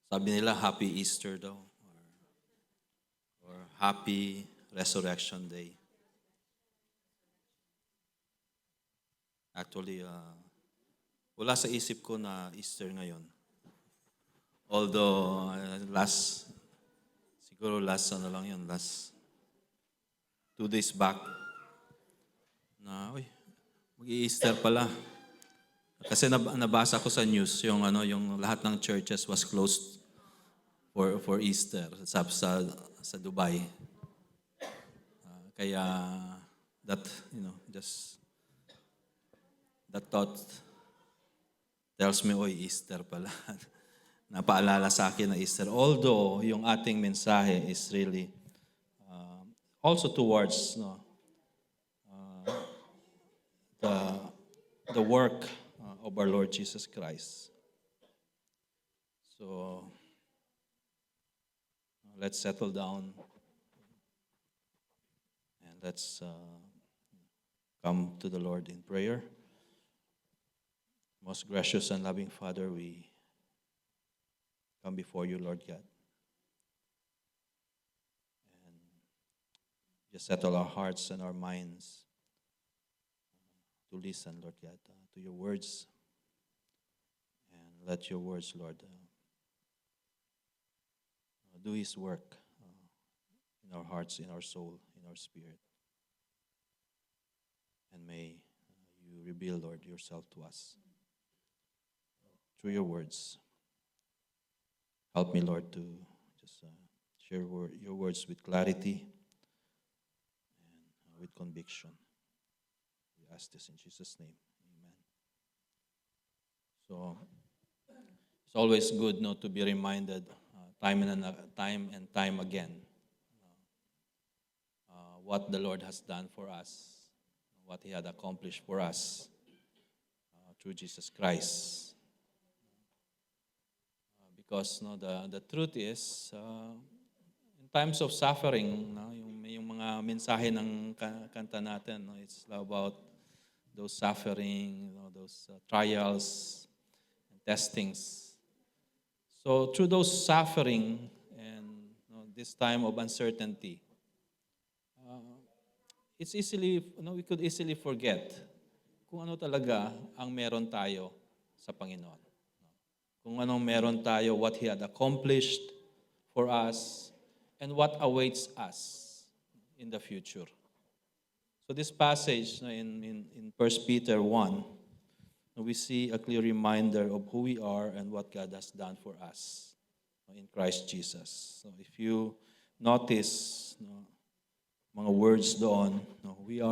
Sabi nila, Happy Easter daw. Or Happy Resurrection Day. Actually, wala sa isip ko na Easter ngayon. Although, siguro last 2 days back, na, uy, mag-i-Easter pala. Kasi nabasa ko sa news, yung lahat ng churches was closed for Easter sa Dubai. Kaya that, just that thought tells me, oy, Easter pala. Napaalala sa akin na Easter. Although, yung ating mensahe is really also towards the, the work of our Lord Jesus Christ. So, let's settle down and let's come to the Lord in prayer. Most gracious and loving Father, we come before you, Lord God. And just settle our hearts and our minds to listen, Lord God, to your words. And let your words, Lord, do his work in our hearts, in our soul, in our spirit. And may you reveal, Lord, yourself to us through your words. Help me, Lord, to just share your words with clarity and with conviction. We ask this in Jesus' name. Amen. So, it's always good not to be reminded time and time again what the Lord has done for us, what he had accomplished for us through Jesus Christ. Because the truth is, in times of suffering, yung mga mensahe ng kanta natin, it's about those suffering, those trials and testings. So through those suffering and this time of uncertainty, it's we could easily forget kung ano talaga ang meron tayo sa Panginoon. Kung anong meron tayo, what He had accomplished for us, and what awaits us in the future. So this passage in 1 Peter 1, we see a clear reminder of who we are and what God has done for us in Christ Jesus. So if you notice mga words doon, we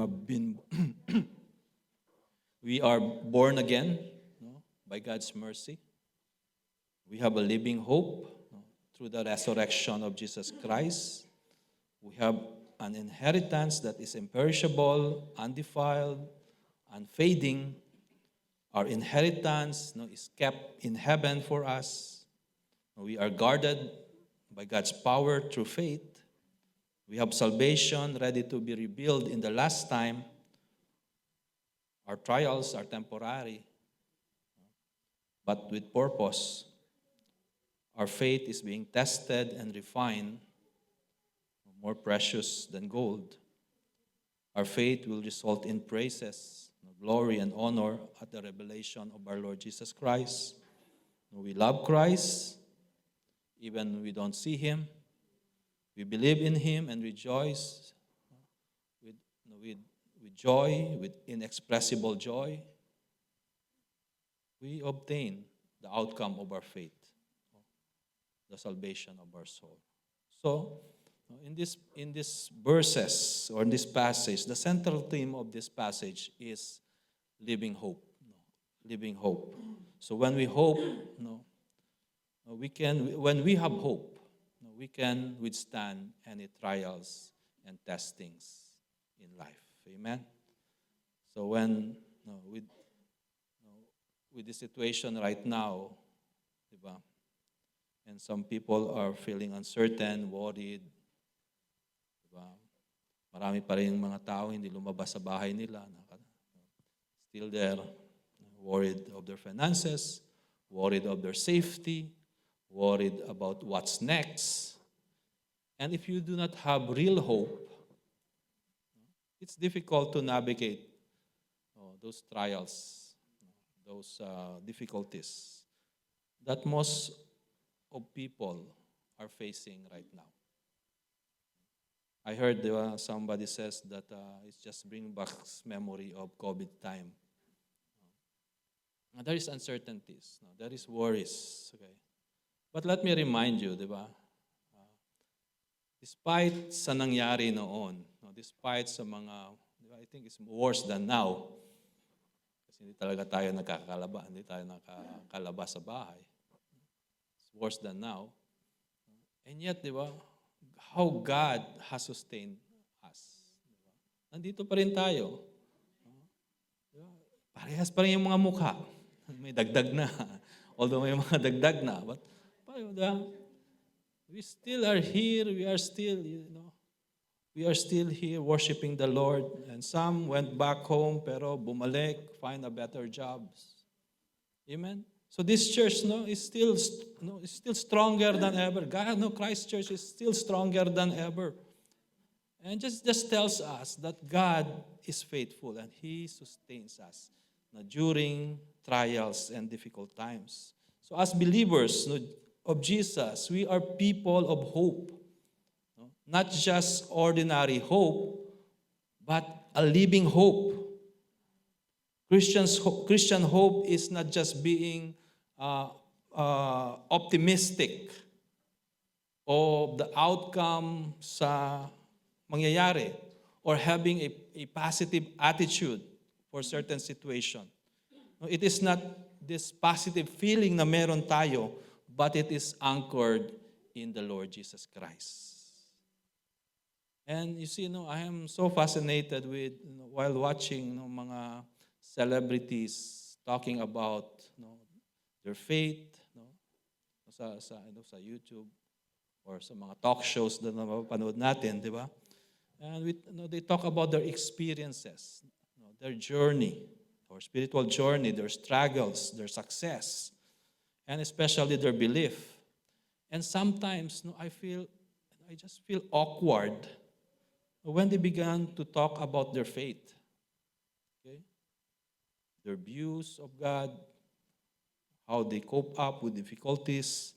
are born again by God's mercy. We have a living hope through the resurrection of Jesus Christ. We have an inheritance that is imperishable, undefiled, unfading. Our inheritance is kept in heaven for us. We are guarded by God's power through faith. We have salvation ready to be revealed in the last time. Our trials are temporary, but with purpose. Our faith is being tested and refined, more precious than gold. Our faith will result in praises, glory, and honor at the revelation of our Lord Jesus Christ. We love Christ, even we don't see Him. We believe in Him and rejoice with joy, with inexpressible joy. We obtain the outcome of our faith, the salvation of our soul. So, in this verses or in this passage, the central theme of this passage is living hope. Living hope. So when we hope, when we have hope, we can withstand any trials and testings in life. Amen. So when with the situation right now, diba? And some people are feeling uncertain, worried. Diba? Marami pa rin mga tao hindi lumabas sa bahay nila. Still there, worried of their finances, worried of their safety, worried about what's next. And if you do not have real hope, it's difficult to navigate those trials, those difficulties that most of people are facing right now. I heard somebody says that it's just bringing back memory of COVID time. There is uncertainties, no? There is worries. Okay, but let me remind you, di ba? Despite sa nangyari noon, no, despite sa mga, di ba, I think it's worse than now. Kasi hindi talaga tayo hindi tayo nakakalabas sa bahay. It's worse than now. And yet, di ba, how God has sustained us. Di ba? Nandito pa rin tayo. Di ba? Parehas pa rin yung mga mukha. May dagdag na. Although may mga dagdag na. But, di ba? We still are here. We are still, we are still here worshiping the Lord. And some went back home, pero bumalik, find a better jobs. Amen? So this church, is still stronger than ever. God, Christ Church is still stronger than ever. And just tells us that God is faithful and He sustains us during trials and difficult times. So as believers of Jesus, we are people of hope. Not just ordinary hope, but a living hope. Christian hope is not just being optimistic of the outcome sa mangyayari or having a positive attitude for certain situation. No, it is not this positive feeling na meron tayo, but it is anchored in the Lord Jesus Christ. And you see, I am so fascinated with, while watching mga celebrities talking about their faith sa YouTube or sa mga talk shows na mapapanood natin, di ba? And they talk about their experiences, their journey, or spiritual journey, their struggles, their success, and especially their belief. And sometimes I just feel awkward when they began to talk about their faith. Okay? Their views of God, how they cope up with difficulties,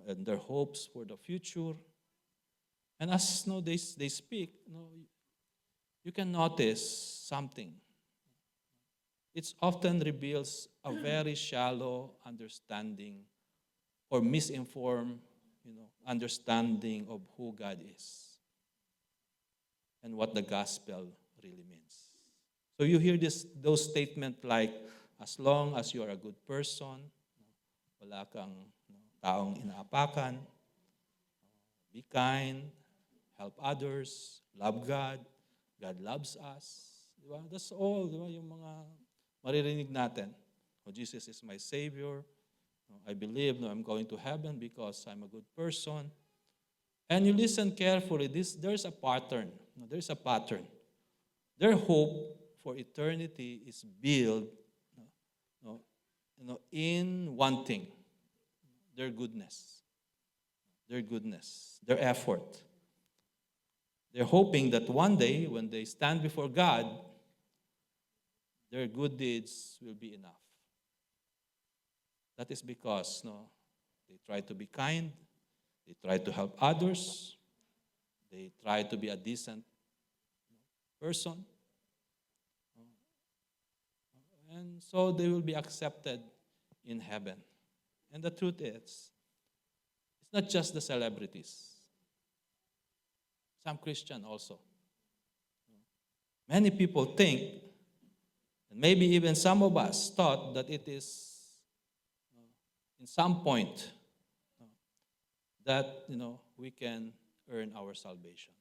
and their hopes for the future. And as they speak, you can notice something. It often reveals a very shallow understanding or misinformed understanding of who God is and what the gospel really means. So you hear those statements like, as long as you are a good person, wala kang taong inaapakan, be kind, help others, love God, God loves us. Diba? That's all, diba? Yung mga maririnig natin. Oh, Jesus is my Savior. I believe I'm going to heaven because I'm a good person. And you listen carefully, there's a pattern. There's a pattern. Their hope for eternity is built in one thing, their goodness, their effort. They're hoping that one day when they stand before God, their good deeds will be enough. That is because they try to be kind, they try to help others, they try to be a decent person. And so they will be accepted in heaven. And the truth is, it's not just the celebrities. Some Christian also. Many people think, and maybe even some of us thought that it is in some point that we can earn our salvation.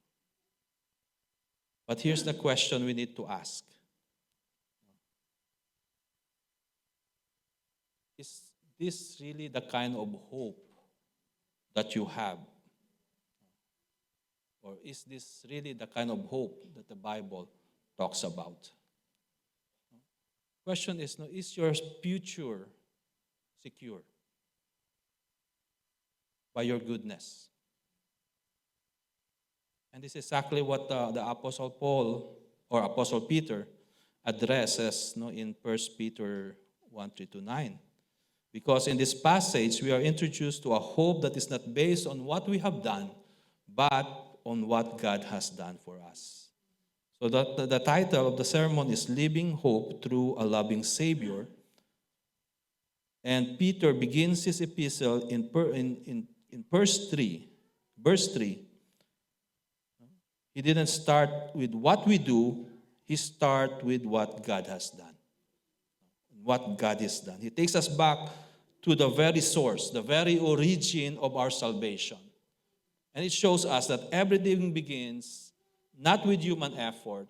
But here's the question we need to ask. Is this really the kind of hope that you have? Or is this really the kind of hope that the Bible talks about? Question is your future secure? by your goodness. And this is exactly what the Apostle Paul or Apostle Peter addresses in 1 Peter 1:3-9. Because in this passage, we are introduced to a hope that is not based on what we have done, but on what God has done for us. So the title of the sermon is Living Hope Through a Loving Savior. And Peter begins his epistle in verse 3. Verse 3. He didn't start with what we do, he started with what God has done. What God has done. He takes us back to the very source, the very origin of our salvation. And it shows us that everything begins not with human effort,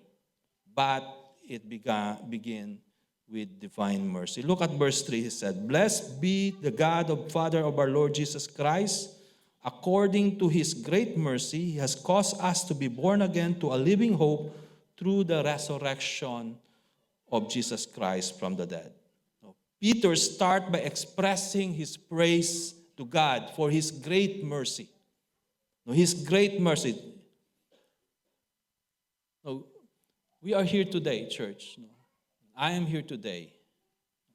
but it begin with divine mercy. Look at verse 3. He said, "Blessed be the God and Father of our Lord Jesus Christ. According to his great mercy, he has caused us to be born again to a living hope through the resurrection of Jesus Christ from the dead." Peter starts by expressing his praise to God for his great mercy. His great mercy. We are here today, church. I am here today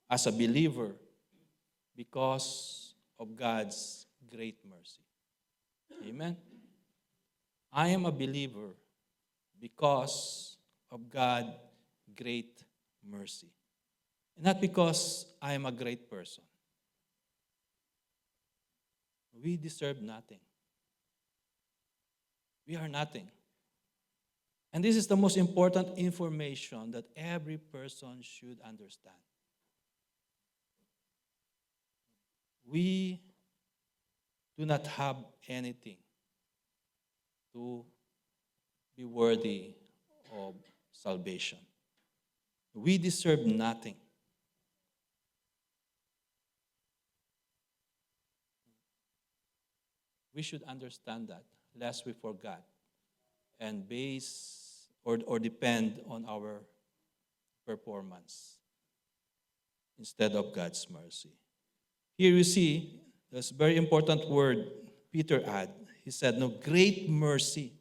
as a believer because of God's great mercy. Amen? I am a believer because of God's great mercy. And not because I am a great person. We deserve nothing. We are nothing. And this is the most important information that every person should understand. We do not have anything to be worthy of salvation. We deserve nothing. We should understand that, lest we forget and base or depend on our performance instead of God's mercy. Here you see, this very important word Peter added. He said, "No, great mercy."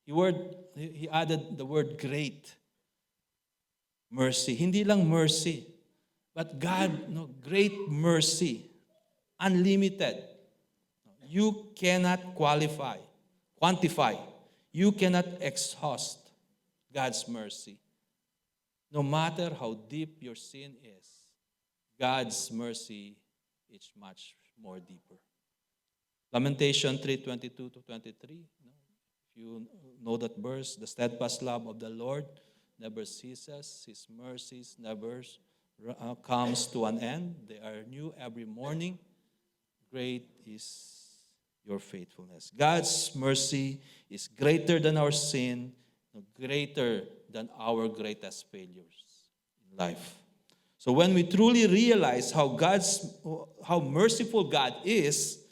He added the word great mercy. Hindi lang mercy, but God, great mercy, unlimited. You cannot quantify. You cannot exhaust God's mercy. No matter how deep your sin is, God's mercy is much more deeper. Lamentation 3:22-23. If you know that verse, the steadfast love of the Lord never ceases. His mercies never comes to an end. They are new every morning. Great is your faithfulness. God's mercy is greater than our sin, greater than our greatest failures in life. So when we truly realize how merciful God is,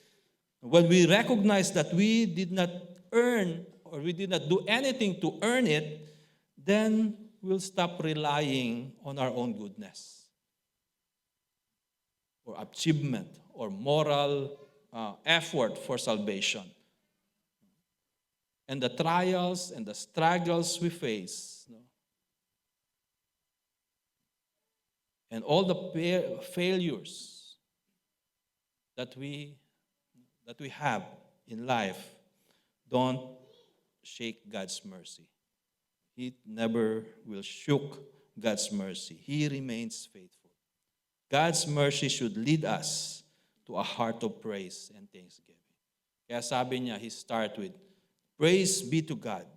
when we recognize that we did not earn or we did not do anything to earn it, then we'll stop relying on our own goodness or achievement or moral effort for salvation. And the trials and the struggles we face, and all the failures that we have in life, don't shake God's mercy. He never will shook God's mercy. He remains faithful. God's mercy should lead us to a heart of praise and thanksgiving. Kaya sabi niya, he start with, "Praise be to God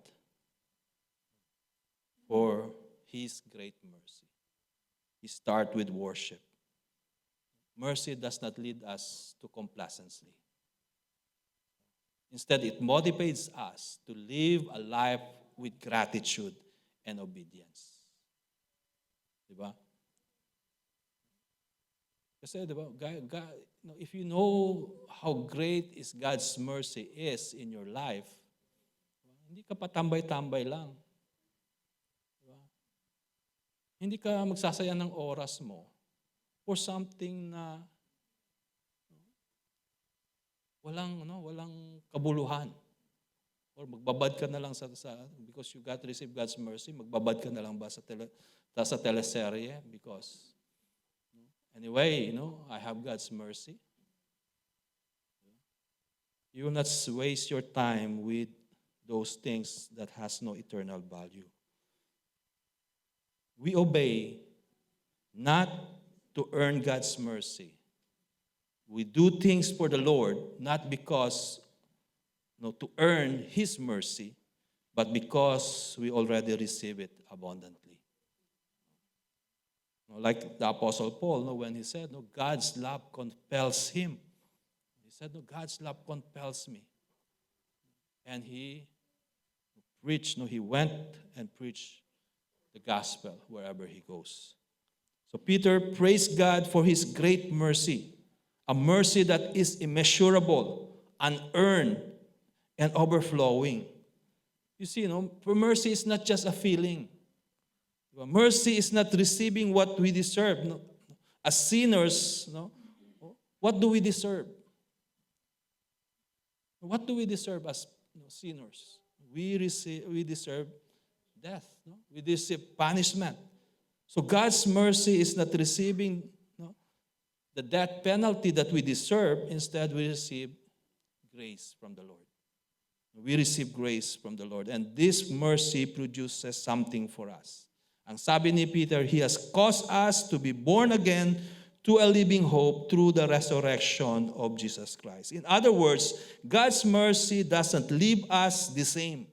for his great mercy." He start with worship. Mercy does not lead us to complacency. Instead, it motivates us to live a life with gratitude and obedience. Diba? Kasi, diba, God, if you know how great is God's mercy is in your life, hindi ka patambay-tambay lang. Diba? Hindi ka magsasayang ng oras mo for something na walang kabuluhan. Or magbabad ka na lang because you got to receive God's mercy, magbabad ka na lang ba sa teleserye because anyway, I have God's mercy. You will not waste your time with those things that has no eternal value. We obey not to earn God's mercy. We do things for the Lord not because to earn His mercy, but because we already receive it abundantly. Like the Apostle Paul, when he said, God's love compels him. He said, God's love compels me. And he preached, he went and preached the gospel wherever he goes. So Peter praised God for His great mercy, a mercy that is immeasurable, unearned, and overflowing. You see, mercy is not just a feeling. Mercy is not receiving what we deserve. As sinners, what do we deserve? What do we deserve as sinners? We deserve death. We deserve punishment. So God's mercy is not receiving the death penalty that we deserve. Instead, we receive grace from the Lord. We receive grace from the Lord. And this mercy produces something for us. Ang sabi ni Peter, He has caused us to be born again to a living hope through the resurrection of Jesus Christ. In other words, God's mercy doesn't leave us the same.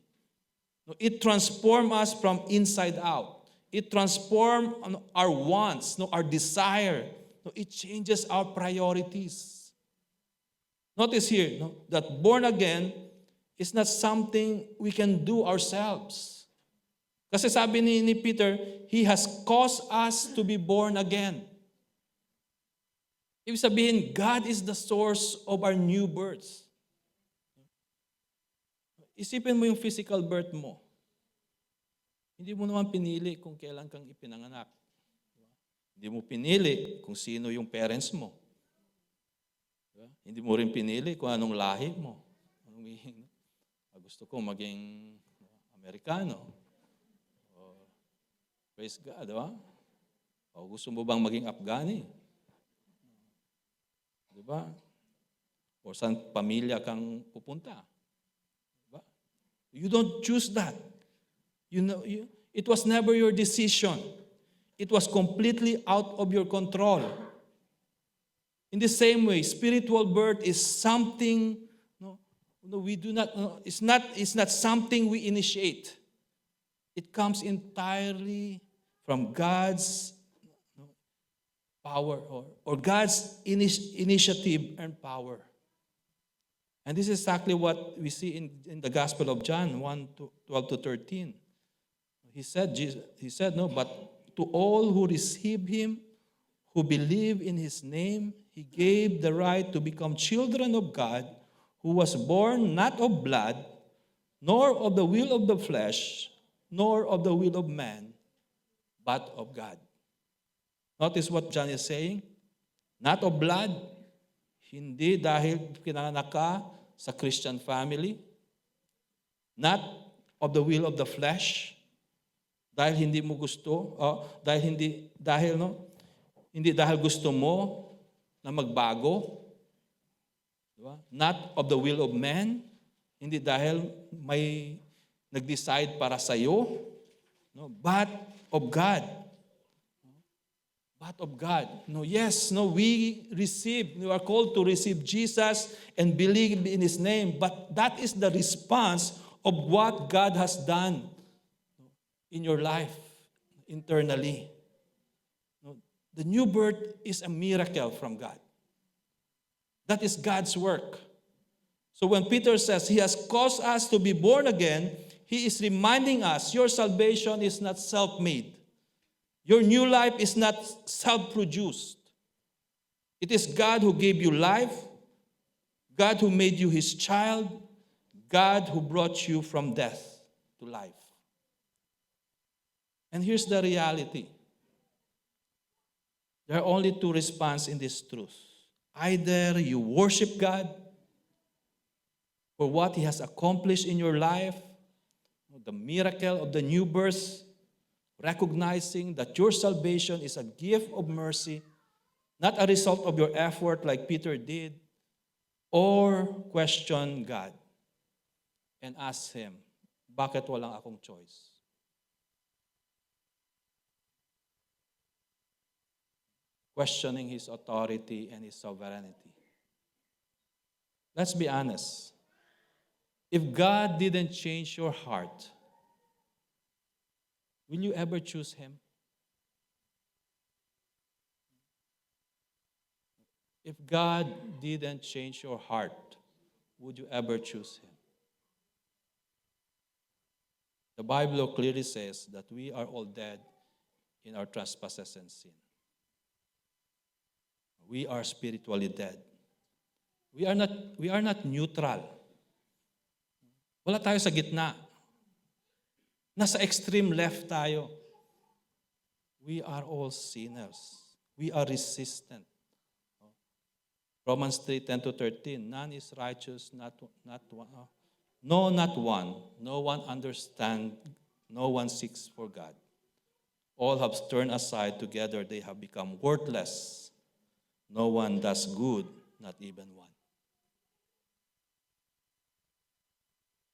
It transforms us from inside out. It transforms our wants, our desire. It changes our priorities. Notice here that born again is not something we can do ourselves. Kasi sabi ni Peter, He has caused us to be born again. Ibig sabihin, God is the source of our new births. Isipin mo yung physical birth mo. Hindi mo naman pinili kung kailan kang ipinanganak. Hindi mo pinili kung sino yung parents mo. Hindi mo rin pinili kung anong lahi mo. Gusto ko maging Amerikano. Praise God, diba? O gusto mo bang maging Afghani? Diba? O saan pamilya kang pupunta? Diba? You don't choose that. It was never your decision. It was completely out of your control. In the same way, spiritual birth is something we do not. It's not something we initiate. It comes entirely from God's power or God's initiative and power. And this is exactly what we see in the Gospel of John 1:12-13. He said, but to all who receive Him, who believe in His name, He gave the right to become children of God, who was born not of blood, nor of the will of the flesh, nor of the will of man, but of God. Notice what John is saying. Not of blood, hindi dahil pinanganak ka sa Christian family. Not of the will of the flesh, dahil hindi mo gusto, hindi dahil gusto mo na magbago. Diba? Not of the will of man, hindi dahil may nag-decide para sa iyo, but of God. But of God. We are called to receive Jesus and believe in His name, but that is the response of what God has done in your life internally. The new birth is a miracle from God. That is God's work. So when Peter says He has caused us to be born again, he is reminding us your salvation is not self-made. Your new life is not self-produced. It is God who gave you life, God who made you His child, God who brought you from death to life. And here's the reality. There are only two responses in this truth. Either you worship God for what He has accomplished in your life, the miracle of the new birth, recognizing that your salvation is a gift of mercy, not a result of your effort like Peter did, or question God and ask Him, bakit walang akong choice? Questioning His authority and His sovereignty. Let's be honest. If God didn't change your heart, will you ever choose Him? If God didn't change your heart, would you ever choose Him? The Bible clearly says that we are all dead in our trespasses and sin. We are spiritually dead. We are not neutral. Wala tayo sa gitna. Nasa extreme left tayo. We are all sinners. We are resistant. Romans 3:10-13. None is righteous, not one. No, not one. No one understands. No one seeks for God. All have turned aside. Together they have become worthless. No one does good, not even one.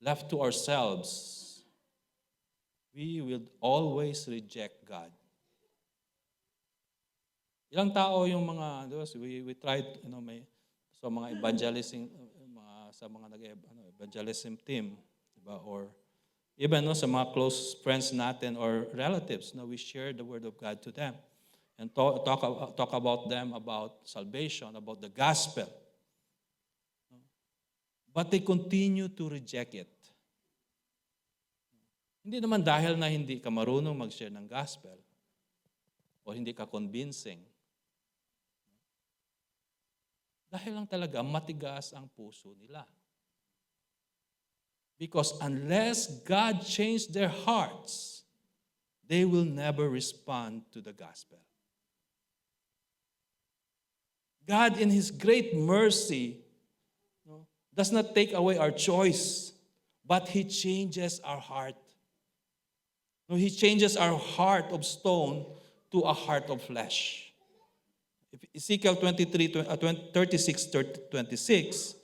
Left to ourselves, we will always reject God. Ilang tao yung mga, we tried, may so mga evangelism, sa mga evangelism team, diba? Or even sa mga close friends natin or relatives, we share the word of God to them and talk about them, about salvation, about the gospel. But they continue to reject it. Hindi naman dahil na hindi ka marunong mag-share ng gospel o hindi ka convincing. Dahil lang talaga matigas ang puso nila. Because unless God changed their hearts, they will never respond to the gospel. God, in His great mercy, does not take away our choice, but He changes our heart. He changes our heart of stone to a heart of flesh. Ezekiel 36:26,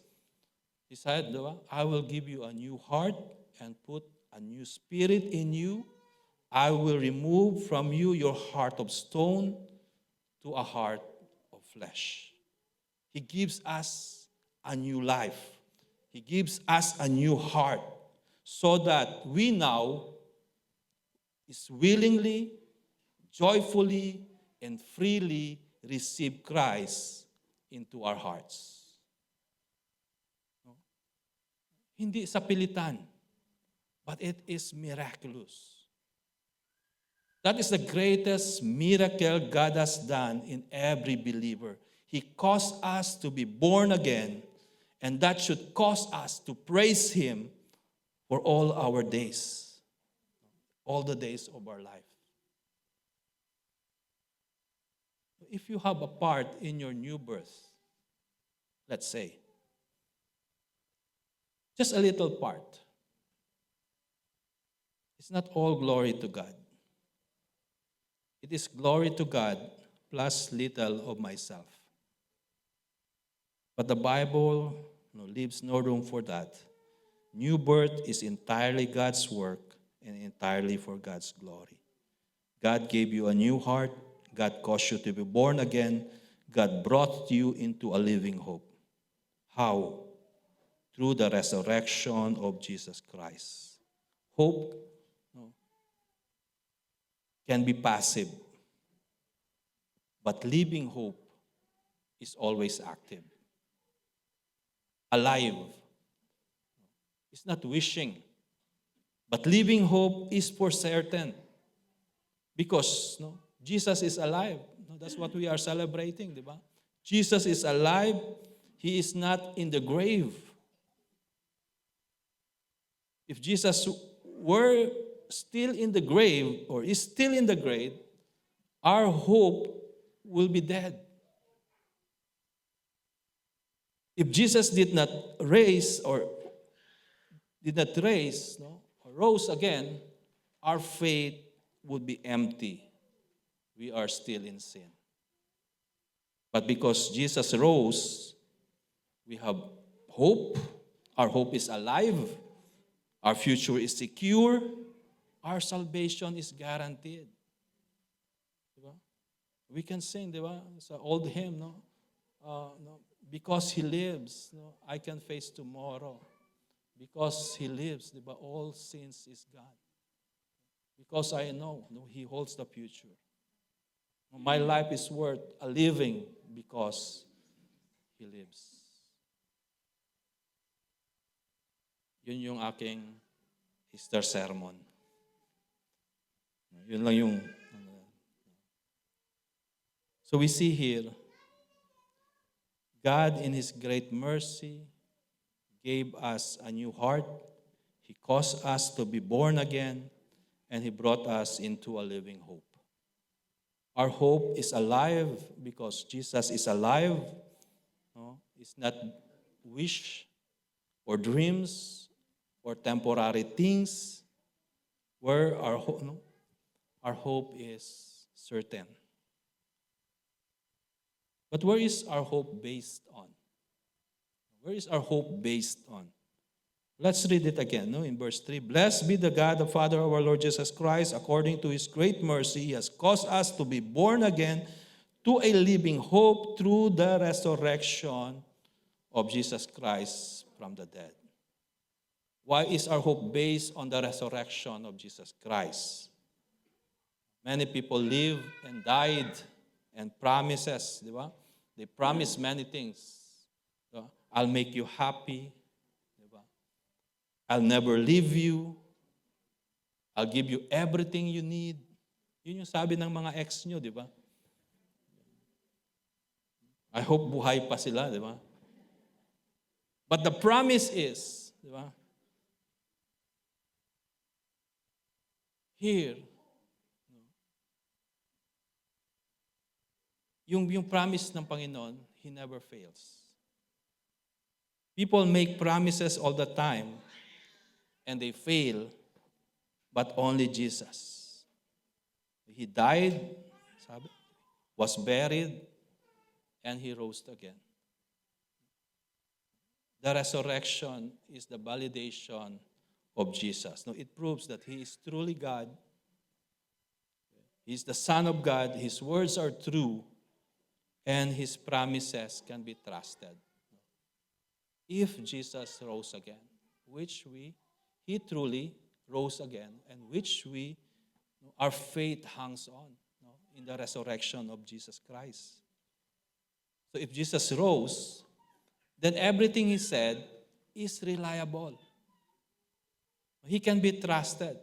He said, I will give you a new heart and put a new spirit in you. I will remove from you your heart of stone to a heart of flesh. He gives us a new life. He gives us a new heart so that we now is willingly, joyfully, and freely receive Christ into our hearts. Hindi sa pilitan, but it is miraculous. That is the greatest miracle God has done in every believer. He caused us to be born again, and that should cause us to praise Him for all our days, all the days of our life. If you have a part in your new birth, let's say, just a little part, it's not all glory to God. It is glory to God plus little of myself. But the Bible leaves no room for that. New birth is entirely God's work and entirely for God's glory. God gave you a new heart. God caused you to be born again. God brought you into a living hope. How? Through the resurrection of Jesus Christ. Hope can be passive, but living hope is always active. Alive. It's not wishing, but living hope is for certain. Because Jesus is alive. That's what we are celebrating, di ba? Jesus is alive. He is not in the grave. If Jesus were still in the grave or is still in the grave, our hope will be dead. If Jesus did not rise or did not raise, no, or rose again, our faith would be empty. We are still in sin. But because Jesus rose, we have hope. Our hope is alive. Our future is secure. Our salvation is guaranteed. Diba? We can sing, diba? It's an old hymn, no? No? Because He lives, no, I can face tomorrow. Because He lives, diba? All sins is gone. Because I know, no, He holds the future. My life is worth a living because He lives. Yun yung aking Easter sermon. Yun lang yung... So we see here, God in His great mercy gave us a new heart. He caused us to be born again, and He brought us into a living hope. Our hope is alive because Jesus is alive. No? It's not wish or dreams or temporary things where our hope is certain. But where is our hope based on? Where is our hope based on? Let's read it again, no? In verse 3. Blessed be the God, the Father of our Lord Jesus Christ. According to His great mercy, He has caused us to be born again to a living hope through the resurrection of Jesus Christ from the dead. Why is our hope based on the resurrection of Jesus Christ? Many people live and died and promises, di ba? They promise many things. Di ba? I'll make you happy. Di ba? I'll never leave you. I'll give you everything you need. Yun yung sabi ng mga ex nyo, di ba? I hope buhay pa sila, di ba? But the promise is, di ba? Here, yung promise ng Panginoon, He never fails. People make promises all the time, and they fail, but only Jesus. He died, sabi, was buried, and He rose again. The resurrection is the validation of Jesus. No, it proves that He is truly God. He is the Son of God. His words are true, and His promises can be trusted. If Jesus rose again, He truly rose again, and our faith hangs on, in the resurrection of Jesus Christ. So if Jesus rose, then everything He said is reliable. He can be trusted.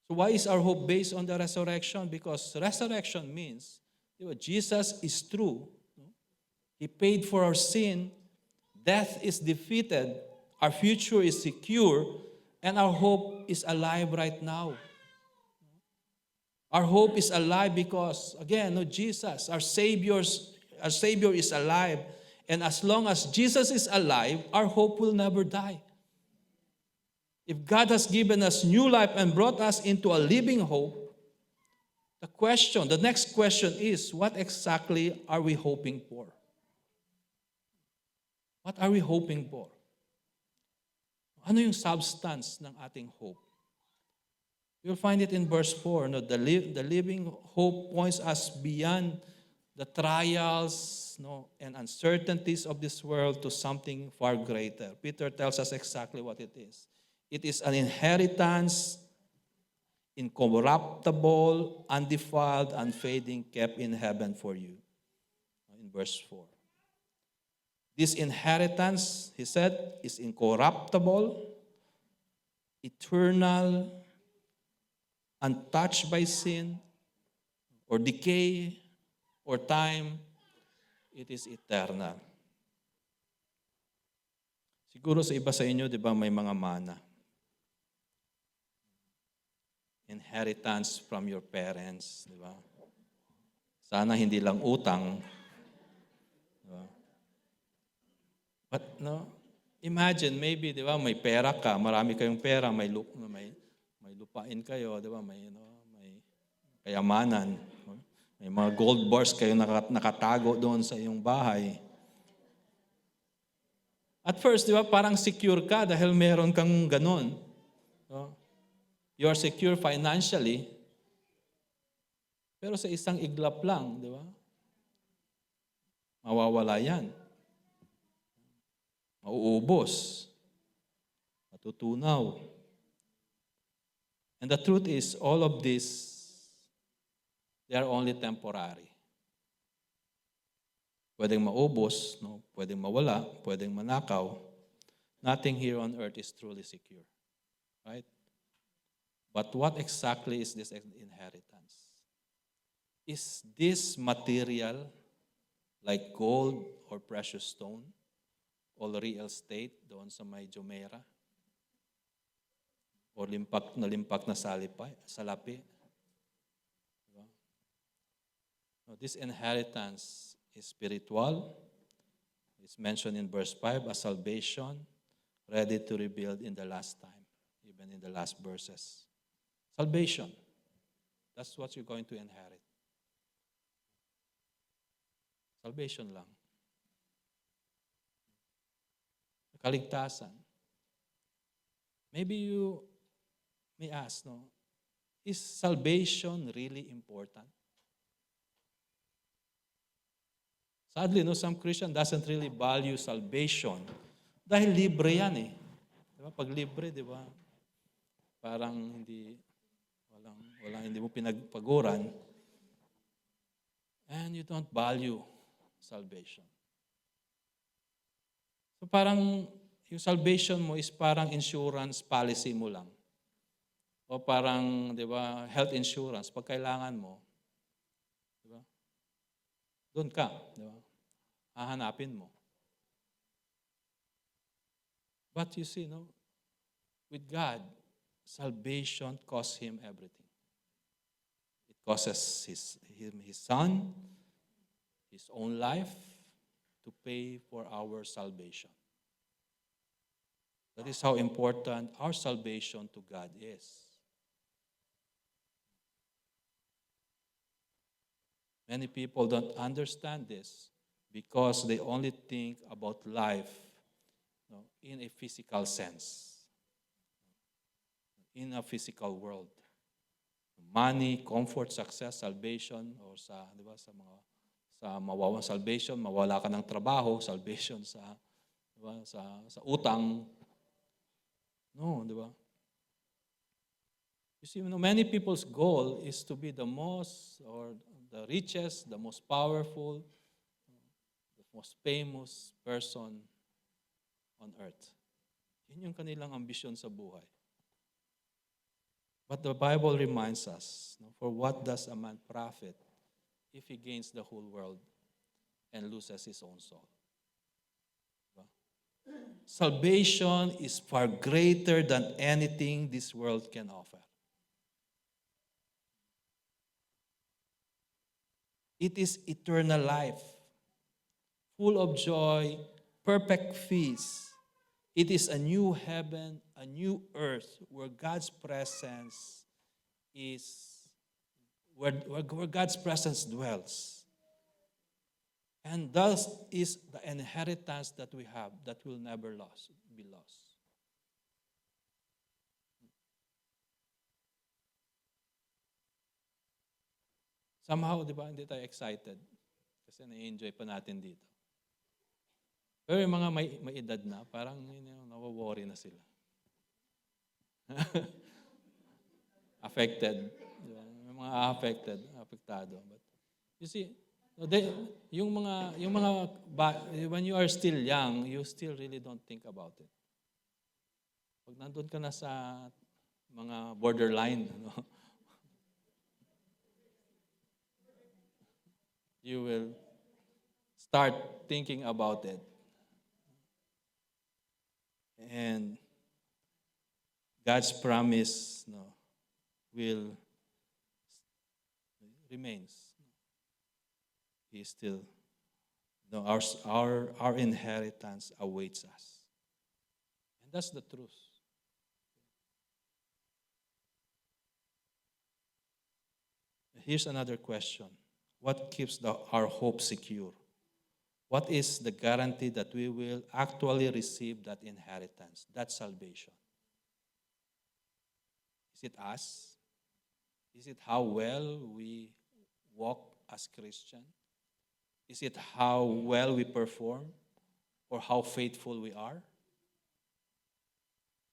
So why is our hope based on the resurrection? Because resurrection means Jesus is true. He paid for our sin. Death is defeated. Our future is secure. And our hope is alive right now. Our hope is alive because, again, Jesus, our Savior is alive. And as long as Jesus is alive, our hope will never die. If God has given us new life and brought us into a living hope, the next question is, what exactly are we hoping for? What are we hoping for? Ano yung substance ng ating hope? You'll find it in verse 4. No? The living hope points us beyond the trials and uncertainties of this world to something far greater. Peter tells us exactly what it is. It is an inheritance, incorruptible, undefiled, unfading, kept in heaven for you. In verse 4. This inheritance, he said, is incorruptible, eternal, untouched by sin, or decay, or time. It is eternal. Siguro sa iba sa inyo, di ba, may mga mana. Inheritance from your parents, di ba? Sana hindi lang utang. Di ba? But imagine, maybe, di ba, may pera ka, marami kayong pera, may lupain kayo, di ba, may kayamanan. May mga gold bars kayo nakatago doon sa iyong bahay. At first, di ba, parang secure ka dahil meron kang ganon. No? You are secure financially, pero sa isang iglap lang, di ba? Mawawala yan. Mauubos. Matutunaw. And the truth is, all of this, they are only temporary. Pwedeng maubos, no? Pwedeng mawala, pwedeng manakaw. Nothing here on earth is truly secure. Right? But what exactly is this inheritance? Is this material like gold or precious stone? All real estate doon sa may Jumeirah? O limpak na salapi? Diba? No, this inheritance is spiritual. It's mentioned in verse 5 as salvation, ready to rebuild in the last time, even in the last verses. Salvation. That's what you're going to inherit. Salvation lang. Kaligtasan. Maybe you may ask, no, is salvation really important? Sadly, no, some Christian doesn't really value salvation dahil libre yan eh. Diba? Pag libre, di ba? Parang hindi mo pinagpaguran and you don't value salvation. So parang yung salvation mo is parang insurance policy mo lang. O parang, di ba, health insurance, pag kailangan mo, di ba? Doon ka, di ba? Hahanapin mo. But you see, no, with God, salvation costs Him everything. It costs Him His Son, His own life, to pay for our salvation. That is how important our salvation to God is. Many people don't understand this because they only think about life, you know, in a physical sense, in a physical world. Money, comfort, success, salvation, or sa, di ba, sa mawawang salvation, mawala ka ng trabaho, salvation sa, di ba, sa utang. No, di ba? You see, many people's goal is to be the most or the richest, the most powerful, the most famous person on earth. Yun yung kanilang ambisyon sa buhay. But the Bible reminds us, no, for what does a man profit if he gains the whole world and loses his own soul? Diba? Salvation is far greater than anything this world can offer. It is eternal life, full of joy, perfect peace. It is a new heaven, a new earth where God's presence is, where God's presence dwells. And thus is the inheritance that we have that will never be lost. Somehow, di ba, hindi tayo excited kasi na-enjoy pa natin dito. Pero yung mga may edad na, parang nawaworry na sila. Affected. Diba? Yung mga apektado. But you see, when you are still young, you still really don't think about it. Pag nandun ka na sa mga borderline, no? You will start thinking about it. And God's promise, no, will remains. He still, no, our inheritance awaits us. That's the truth. Here's another question. What keeps our hope secure? What is the guarantee that we will actually receive that inheritance, that salvation? Is it us? Is it how well we walk as Christian? Is it how well we perform or how faithful we are?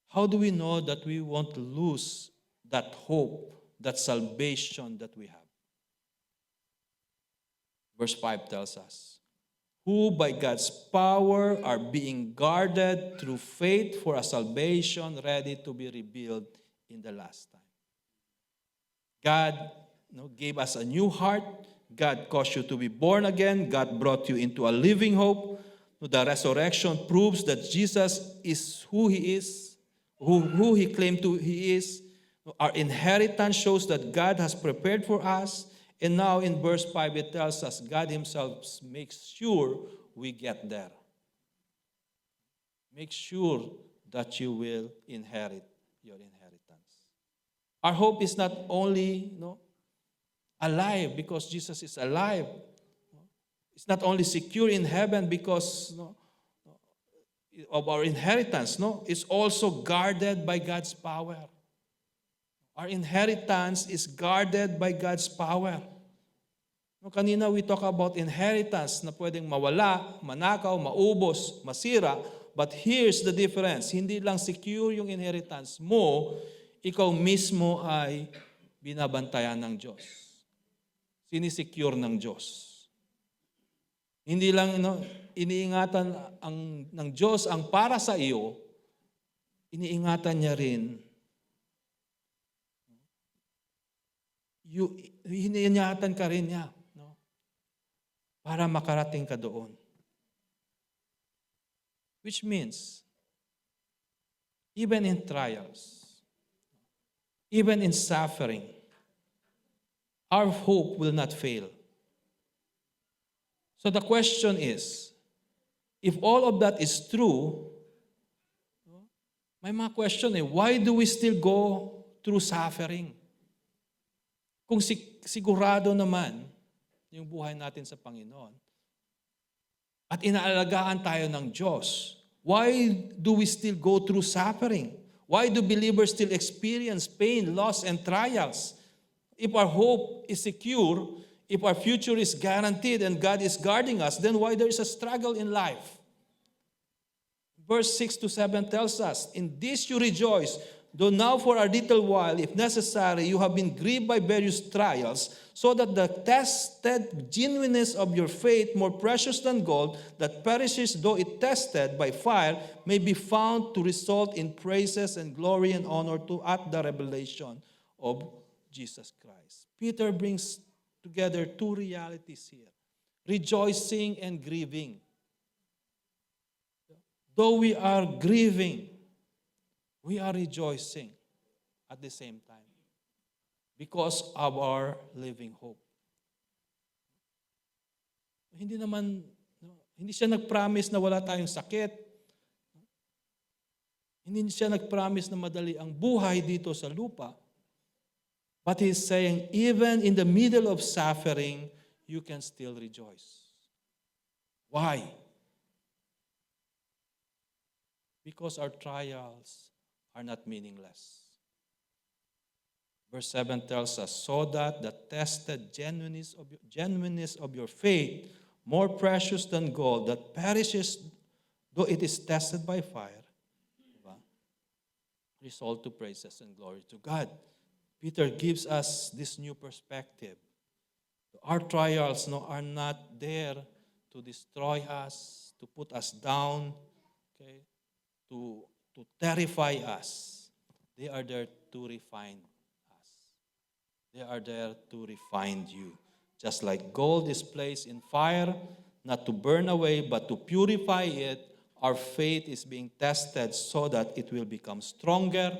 How do we know that we won't lose that hope, that salvation that we have? Verse 5 tells us, who by God's power are being guarded through faith for a salvation ready to be revealed in the last time. God gave us a new heart. God caused you to be born again. God brought you into a living hope. The resurrection proves that Jesus is who He is, who He claimed to He is. Our inheritance shows that God has prepared for us. And now in verse 5, it tells us God Himself makes sure we get there. Make sure that you will inherit your inheritance. Our hope is not only alive because Jesus is alive. It's not only secure in heaven because of our inheritance. No, it's also guarded by God's power. Our inheritance is guarded by God's power. Kanina we talk about inheritance na pwedeng mawala, manakaw, maubos, masira. But here's the difference. Hindi lang secure yung inheritance mo, ikaw mismo ay binabantayan ng Diyos. Sinisecure ng Diyos. Hindi lang iniingatan ng Diyos ang para sa iyo, iniingatan niya rin. Iniingatan ka rin niya para makarating ka doon. Which means, even in trials, even in suffering, our hope will not fail. So the question is, if all of that is true, may mga question why do we still go through suffering? Kung sigurado naman yung buhay natin sa Panginoon at inaalagaan tayo ng Diyos, why do we still go through suffering? Why do believers still experience pain, loss, and trials? If our hope is secure, if our future is guaranteed and God is guarding us, then why there is a struggle in life? Verse 6 to 7 tells us, in this you rejoice, though now for a little while, if necessary, you have been grieved by various trials, so that the tested genuineness of your faith, more precious than gold, that perishes though it tested by fire, may be found to result in praises and glory and honor at the revelation of Jesus Christ. Peter brings together two realities here, rejoicing and grieving. Though we are grieving, we are rejoicing at the same time because of our living hope. Hindi siya nag-promise na wala tayong sakit. Hindi siya nag-promise na madali ang buhay dito sa lupa. But He's saying, even in the middle of suffering, you can still rejoice. Why? Because our trials are not meaningless. Verse 7 tells us, so that the tested genuineness of your faith, more precious than gold, that perishes though it is tested by fire, result to praises and glory to God. Peter gives us this new perspective. Our trials are not there to destroy us, to put us down, to terrify us. They are there to refine us. They are there to refine you. Just like gold is placed in fire, not to burn away, but to purify it, our faith is being tested so that it will become stronger,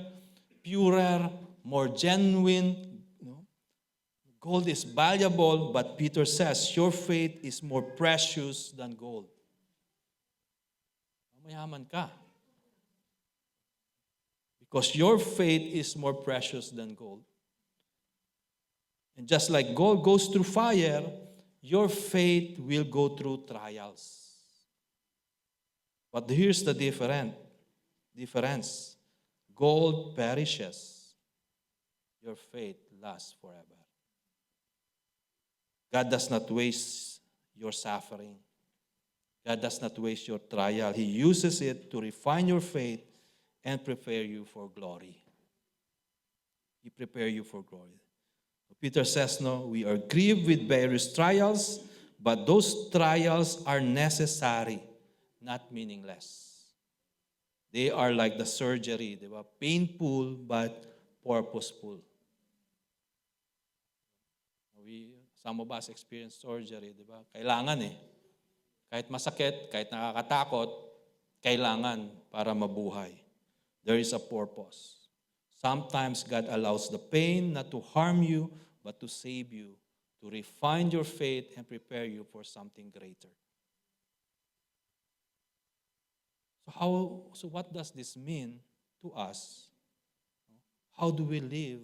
purer, more genuine. Gold is valuable, but Peter says, your faith is more precious than gold. Mayaman ka. Because your faith is more precious than gold. And just like gold goes through fire, your faith will go through trials. But here's the difference. Gold perishes. Your faith lasts forever. God does not waste your suffering. God does not waste your trial. He uses it to refine your faith and prepare you for glory. He prepares you for glory. Peter says, no, we are grieved with various trials, but those trials are necessary, not meaningless. They are like the surgery, they were painful but purposeful. Some of us experience surgery, di ba? Kailangan eh. Kahit masakit, kahit nakakatakot, kailangan para mabuhay. There is a purpose. Sometimes God allows the pain not to harm you, but to save you, to refine your faith and prepare you for something greater. So what does this mean to us? How do we live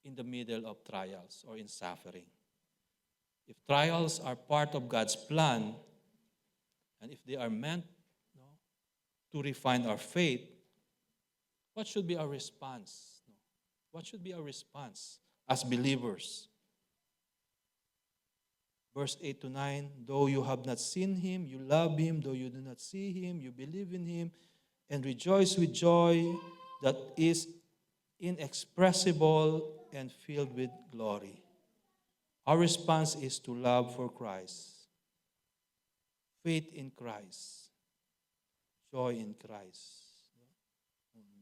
in the middle of trials or in suffering? If trials are part of God's plan, and if they are meant to refine our faith, what should be our response? What should be our response as believers? Verse 8 to 9, though you have not seen him, you love him. Though you do not see him, you believe in him and rejoice with joy that is inexpressible and filled with glory. Our response is to love for Christ, faith in Christ, joy in Christ.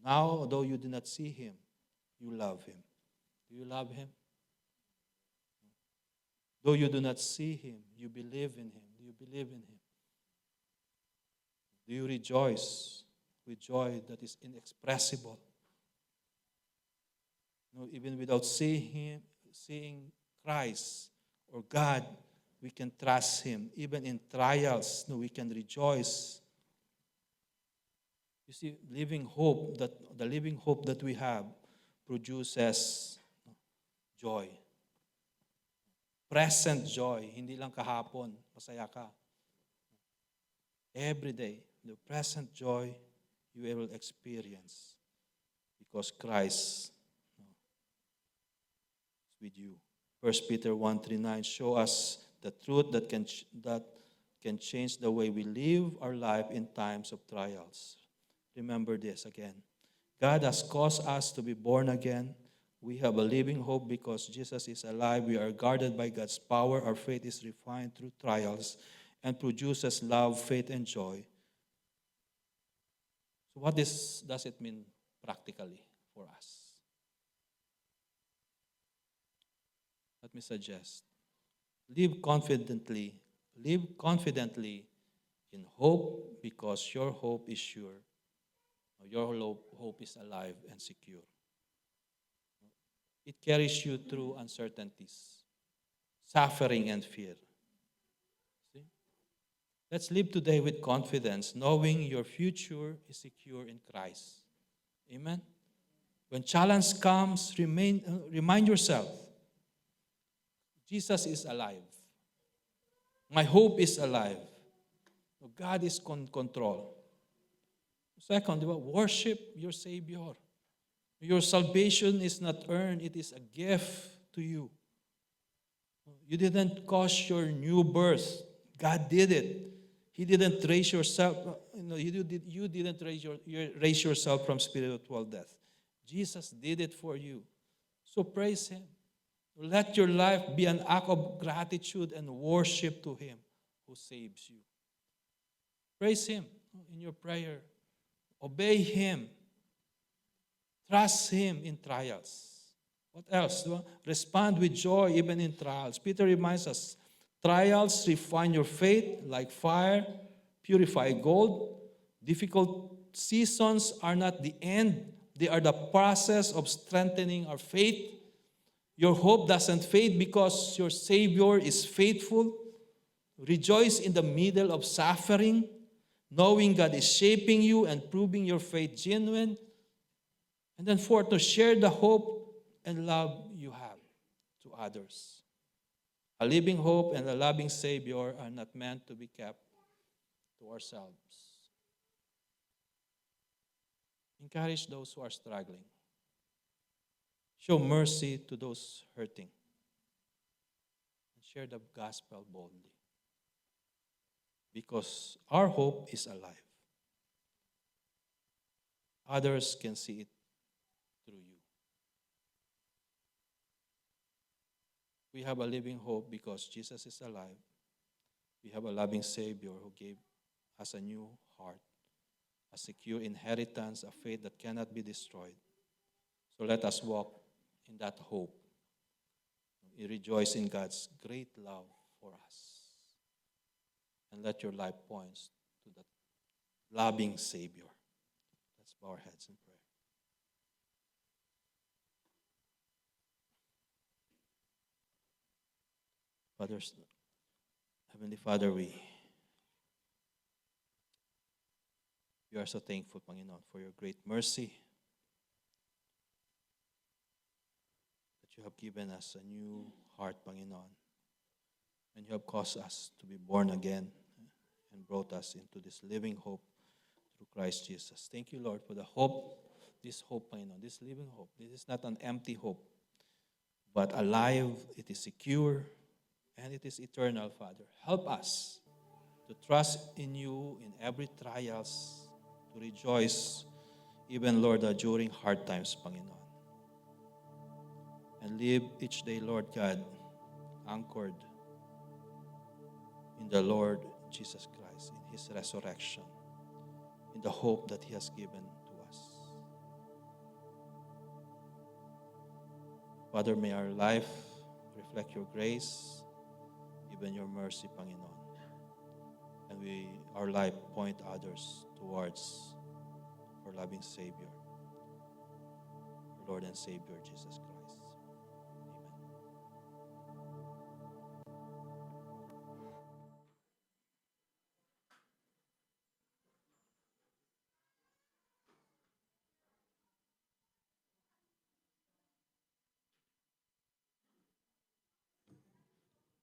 Now, though you do not see him, you love him. Do you love him? Though you do not see him, you believe in him. Do you believe in him? Do you rejoice with joy that is inexpressible? No, even without seeing Christ or God, we can trust him. Even in trials, we can rejoice. You see, the living hope that we have produces joy. Present joy, hindi lang kahapon, masaya ka. Every day, the present joy you will experience because Christ is with you. 1 Peter 1:39 show us the truth that can change the way we live our life in times of trials. Remember this again. God has caused us to be born again. We have a living hope because Jesus is alive. We are guarded by God's power. Our faith is refined through trials and produces love, faith, and joy. So what does it mean practically for us? Let me suggest. Live confidently in hope because your hope is sure. Your hope is alive and secure. It carries you through uncertainties, suffering, and fear. See? Let's live today with confidence, knowing your future is secure in Christ. Amen? When challenge comes, remind yourself, Jesus is alive. My hope is alive. God is in control. Second, worship your Savior. Your salvation is not earned, it is a gift to you. You didn't cause your new birth. God did it. He didn't raise yourself. You didn't raise yourself from spiritual death. Jesus did it for you. So praise him. Let your life be an act of gratitude and worship to him who saves you. Praise him in your prayer. Obey him. Trust him in trials. What else? Respond with joy even in trials. Peter reminds us, trials refine your faith like fire, purify gold. Difficult seasons are not the end. They are the process of strengthening our faith. Your hope doesn't fade because your Savior is faithful. Rejoice in the middle of suffering, knowing God is shaping you and proving your faith genuine. And then fourth, to share the hope and love you have to others. A living hope and a loving Savior are not meant to be kept to ourselves. Encourage those who are struggling. Show mercy to those hurting. And share the gospel boldly. Because our hope is alive. Others can see it through you. We have a living hope because Jesus is alive. We have a loving Savior who gave us a new heart, a secure inheritance, a faith that cannot be destroyed. So let us walk in that hope. We rejoice in God's great love for us. And let your life point to that loving Savior. Let's bow our heads in prayer. Heavenly Father, we are so thankful, Panginoon, for your great mercy that you have given us a new heart, Panginoon, and you have caused us to be born again and brought us into this living hope through Christ Jesus. Thank you, Lord, for the hope, this hope, Panginoon, this living hope. This is not an empty hope, but alive, it is secure, and it is eternal, Father. Help us to trust in you in every trials, to rejoice, even, Lord, during hard times, Panginoon. And live each day, Lord God, anchored in the Lord Jesus Christ, in His resurrection, in the hope that He has given to us. Father, may our life reflect your grace, even your mercy, Panginoon. And our life point others towards our loving Savior, our Lord and Savior, Jesus Christ.